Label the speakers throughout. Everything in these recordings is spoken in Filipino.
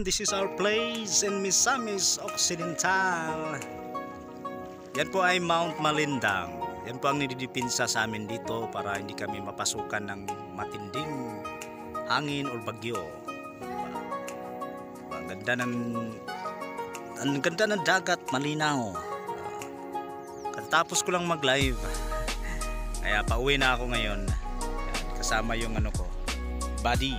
Speaker 1: this is our place in Misamis Occidental. Yan po ay Mount Malindang. Yan po ang nididipinsa sa amin dito para hindi kami mapasukan ng matinding hangin o bagyo. Ang ganda ng dagat, malinaw. Katapos ko lang mag-live. Kaya pauwi na ako ngayon. Yan, kasama yung ano ko, buddy.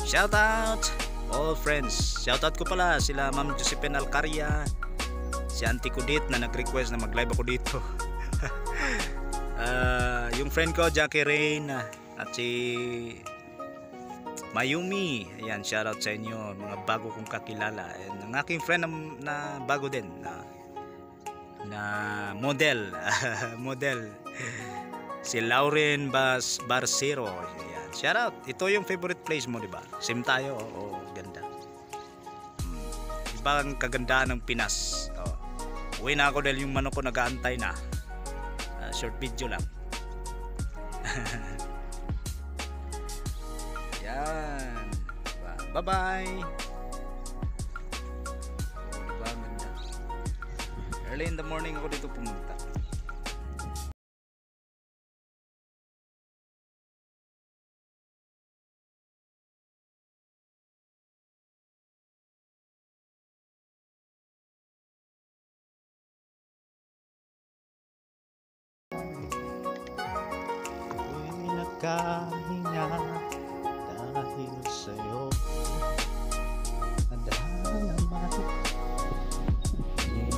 Speaker 1: Shout out all friends. Shout out ko pala sila Ma'am Josephine Alcaria, si Auntie Kudit na nag-request na mag-live ako dito. Yung friend ko Jackie Rain at si Mayumi. Ayan, shout out sa inyo, mga bago kong kakilala. And ang aking friend na bago din na model. Model si Lauren Barcero. Ayan, shout out. Ito yung favorite place mo, di ba? Same tayo. Oo, ganda. Iba ang kagandahan ng Pinas. Uwi na ako dahil yung manok ko nag-aantay na. Short video lang. Yan. Bye-bye. Diba, ganda. Early in the morning ako dito pumunta. Kahinga dahil sa'yo, nadaan naman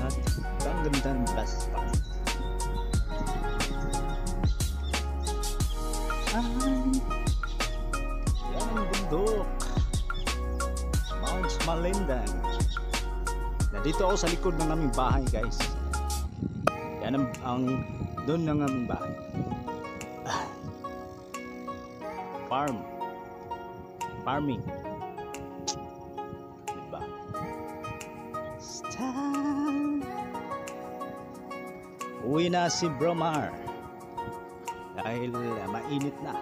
Speaker 1: at ang gandang baspa ay yan ang bundok Mount Malindang. Nandito ako sa likod ng aming bahay, guys. Yan ang doon ng aming bahay. Farming, diba? Uwi na si Bromar dahil mainit na.